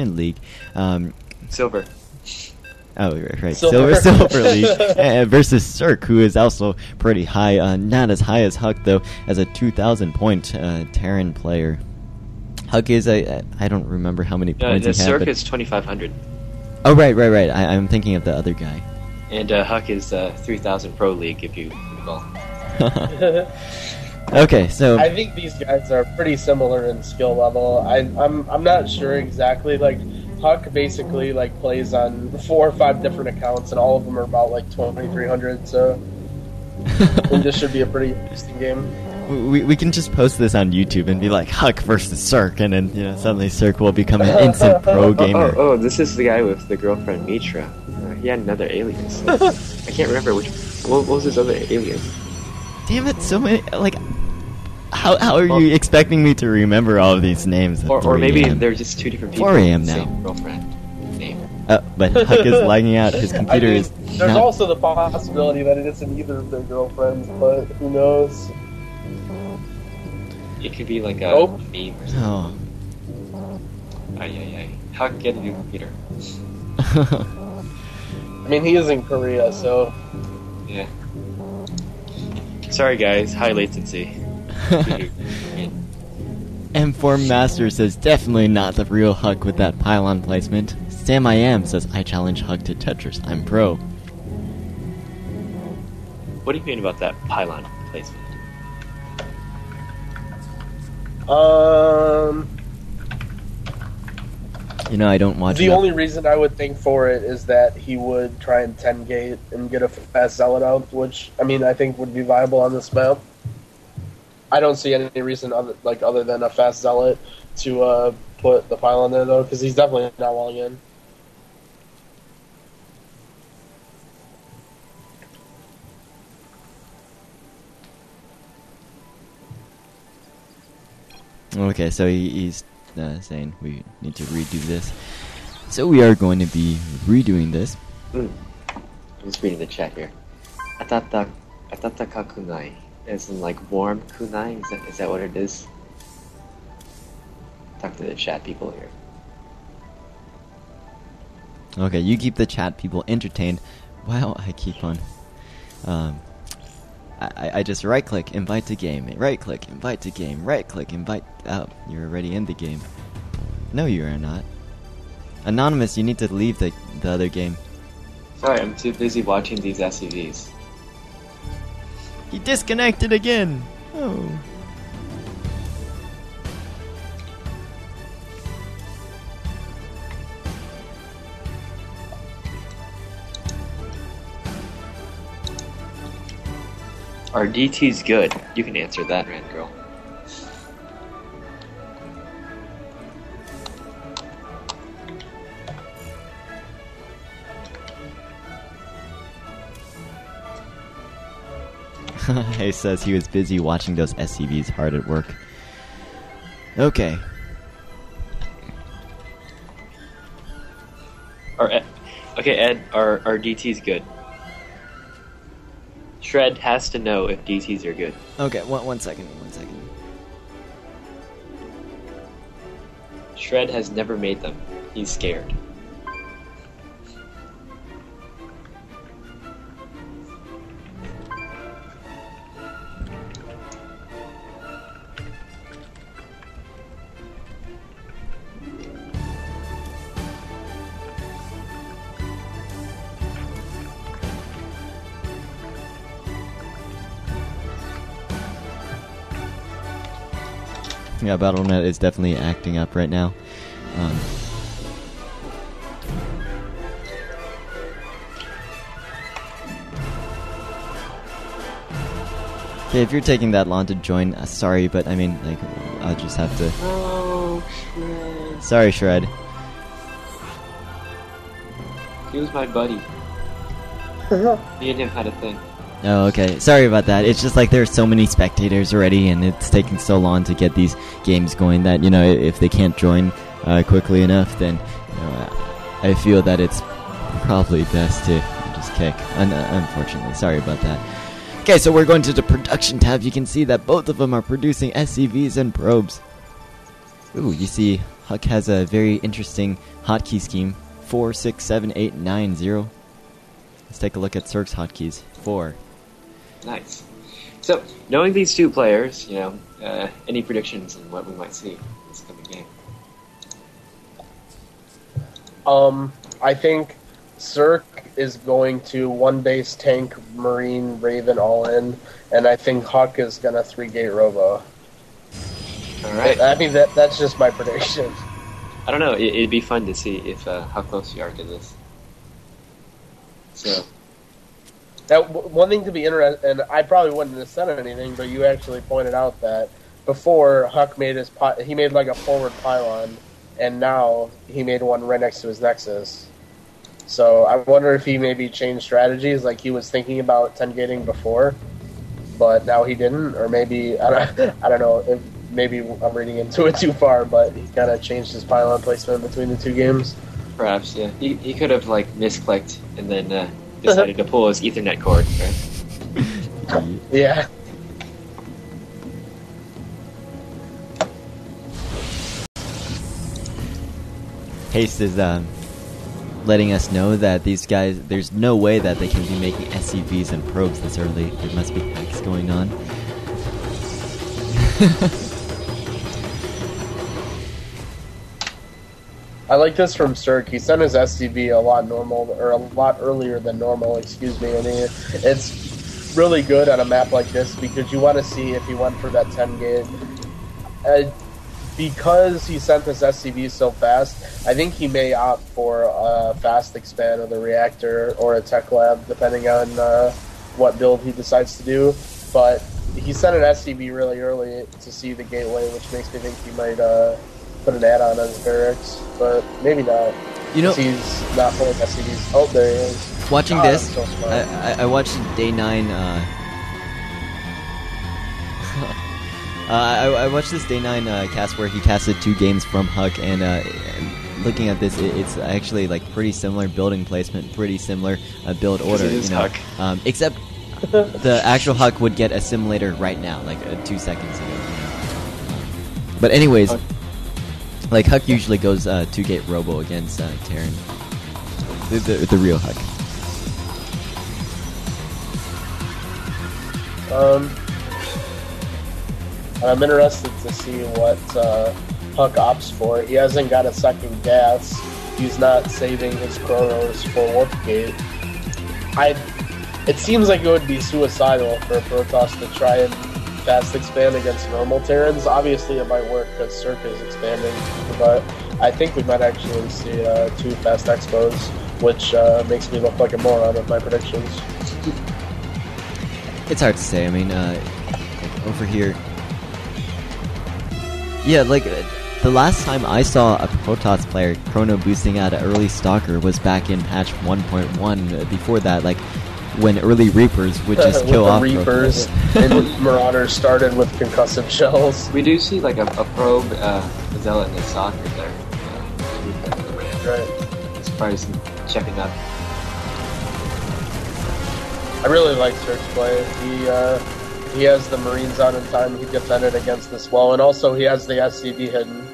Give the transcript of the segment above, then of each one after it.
League. Silver. Oh, right. Silver League versus Cirque, who is also pretty high. Not as high as Huck, though, as a 2,000-point Terran player. Huck is I don't remember how many points he had. Cirque is 2,500. Oh, right. I'm thinking of the other guy. And Huck is 3,000 Pro League, if you recall. Okay, so I think these guys are pretty similar in skill level. I'm not sure exactly. Like Huck basically like plays on 4 or 5 different accounts, and all of them are about like 2,300. So I think this should be a pretty interesting game. We can just post this on YouTube and be like Huck versus Cirque, and then suddenly Cirque will become an instant pro gamer. Oh, this is the guy with the girlfriend Mitra. He had another alias. I can't remember what was his other alias. Damn it! So many. Like, how are you expecting me to remember all of these names? Or maybe they're just 2 different people. 4 a.m. now. Same girlfriend name. But Huck is lagging out. His computer is. There's also the possibility that it isn't either of their girlfriends, but who knows? It could be like a meme or something. Oh. Ay. Huck, get a new computer. I mean, he is in Korea, so... Yeah. Sorry, guys. High latency. M4 Master says, definitely not the real Huck with that pylon placement. Sam I Am says, I challenge Huck to Tetris. I'm pro. What do you mean about that pylon placement? I don't watch the only reason I would think for it is that he would try and 10-gate and get a fast zealot out, which, I mean, I think would be viable on this map. I don't see any reason other than a fast zealot to put the pylon there, though, because he's definitely not walling in. Okay, so he's saying we need to redo this. So we are going to be redoing this. I'm just reading the chat here. Atata kunai, as in like warm kunai. Is that what it is? Talk to the chat people here. Okay, you keep the chat people entertained while I keep on. I just right-click, invite to game, right-click, invite to game, right-click, invite... Oh, you're already in the game. No, you are not. Anonymous, you need to leave the other game. Sorry, I'm too busy watching these SCVs. He disconnected again! Oh. Are DTs good? You can answer that, RanGirl. He says he was busy watching those SCVs hard at work. Okay. Okay, Ed, are DTs good? Shred has to know if DTs are good. Okay, one second. Shred has never made them. He's scared. Yeah, Battle.net is definitely acting up right now. Okay, if you're taking that long to join, sorry, but I mean, like, I'll just have to... Oh, Shred. Sorry, Shred. He was my buddy. Me and him had a thing. Oh, okay. Sorry about that. It's just like there's so many spectators already, and it's taking so long to get these games going that, if they can't join quickly enough, then, I feel that it's probably best to just kick. Unfortunately. Sorry about that. Okay, so we're going to the production tab. You can see that both of them are producing SCVs and probes. Ooh, you see Huck has a very interesting hotkey scheme. 4, 6, 7, 8, 9, 0. Let's take a look at Cirque's hotkeys. 4. Nice. So, knowing these two players, any predictions on what we might see in this coming game? I think Cirque is going to 1-base tank, Marine, Raven all in, and I think Huck is going to 3-gate Robo. Alright. I mean, that's just my prediction. I don't know, it'd be fun to see if how close you are to this. So... Now, one thing to be interested, and I probably wouldn't have said anything, but you actually pointed out that before Huck made he made like a forward pylon, and now he made one right next to his Nexus. So I wonder if he maybe changed strategies, like he was thinking about 10-gating before, but now he didn't, or maybe I don't know. If maybe I'm reading into it too far, but he kind of changed his pylon placement between the two games. Perhaps, yeah. He could have like misclicked and then decided to pull his Ethernet cord, right? Yeah. Haste is letting us know that these guys, there's no way that they can be making SCVs and probes this early. There must be hacks going on. I like this from Cirque. He sent his SCV a lot earlier than normal, excuse me. I mean, it's really good on a map like this because you want to see if he went for that 10-gate. Because he sent this SCV so fast, I think he may opt for a fast expand of the reactor or a tech lab, depending on what build he decides to do. But he sent an SCV really early to see the gateway, which makes me think he might put an add-on on his barracks, but maybe not. You know, he's not pulling SCVs. Oh, there he is. Watching this, so I watched day 9. I watched this day 9 cast where he casted 2 games from Huck, and looking at this, it's actually like pretty similar building placement, pretty similar build order. Huck. Except the actual Huck would get a simulator right now, like 2 seconds ago. But anyways, like Huck usually goes 2-gate Robo against Terran, the real Huck. I'm interested to see what Huck opts for. He hasn't got a second gas. He's not saving his chronos for Warp Gate. It seems like it would be suicidal for Protoss to try and fast expand against normal Terrans. Obviously it might work because Cirque is expanding, but I think we might actually see 2 fast expos, which makes me look like a moron with my predictions. It's hard to say. I mean, over here... Yeah, like, the last time I saw a Protoss player chrono boosting out an early Stalker was back in patch 1.1. Before that, like, when early Reapers would just kill off Reapers and Marauders started with concussive shells. We do see, like, a probe, Zella in the Stalker there. Right. It's probably some checking up. I really like Cirque's play. He has the Marines out in time. He defended against this well, and also he has the SCV hidden.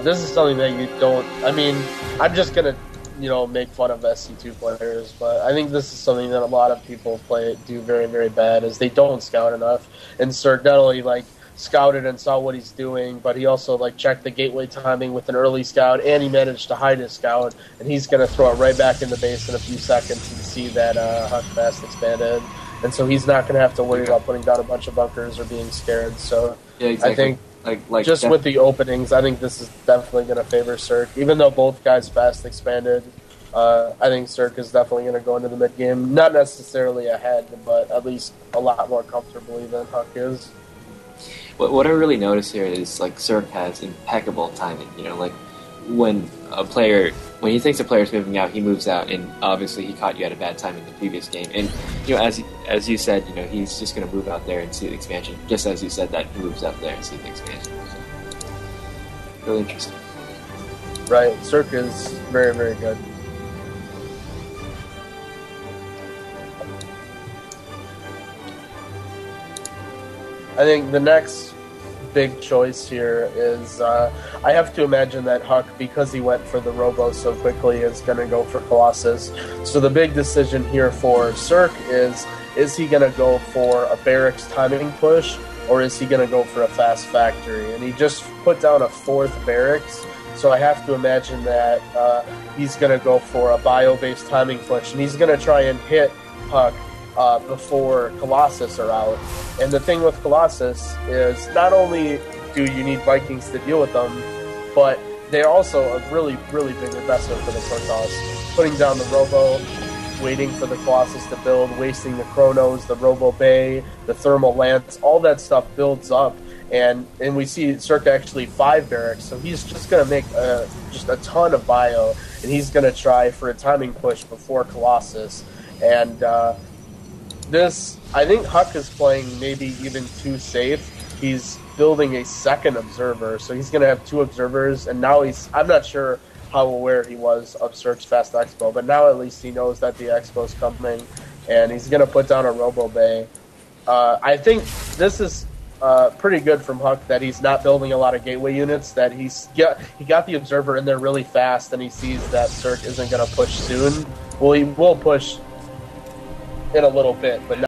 This is something that you don't... I mean, I'm just going to, make fun of SC2 players, but I think this is something that a lot of people do very, very bad, is they don't scout enough. And Cirque not only, scouted and saw what he's doing, but he also, checked the gateway timing with an early scout, and he managed to hide his scout, and he's going to throw it right back in the base in a few seconds and see that Huck fast expanded. And so he's not going to have to worry about putting down a bunch of bunkers or being scared. So yeah, exactly. I think, just with the openings, I think this is definitely going to favor Cirque. Even though both guys fast expanded, I think Cirque is definitely going to go into the mid game. Not necessarily ahead, but at least a lot more comfortably than Huck is. What I really notice here is, Cirque has impeccable timing. When he thinks a player's moving out, he moves out, and obviously he caught you at a bad time in the previous game. And as you said, he's just going to move out there and see the expansion. Just as you said that, he moves out there and see the expansion. So, really interesting. Right, Cirque is very, very good. I think the next big choice here is I have to imagine that Huck, because he went for the Robo so quickly, is going to go for Colossus. So the big decision here for Cirque is he going to go for a Barracks timing push, or is he going to go for a Fast Factory? And he just put down a 4th Barracks, so I have to imagine that he's going to go for a bio-based timing push, and he's going to try and hit Huck before Colossus are out. And the thing with Colossus is not only do you need Vikings to deal with them, but they're also a really, really big investment for the Protoss. Putting down the Robo, waiting for the Colossus to build, wasting the Chronos, the Robo Bay, the Thermal Lance, all that stuff builds up. And we see Cirque actually 5 barracks, so he's just going to make just a ton of bio, and he's going to try for a timing push before Colossus. And this, I think Huck is playing maybe even too safe. He's building a 2nd observer, so he's going to have 2 observers, and now I'm not sure how aware he was of Cirque's Fast Expo, but now at least he knows that the Expo's coming, and he's going to put down a Robo Bay. I think this is pretty good from Huck that he's not building a lot of gateway units, that he got the observer in there really fast, and he sees that Cirque isn't going to push soon. Well, he will push in a little bit, but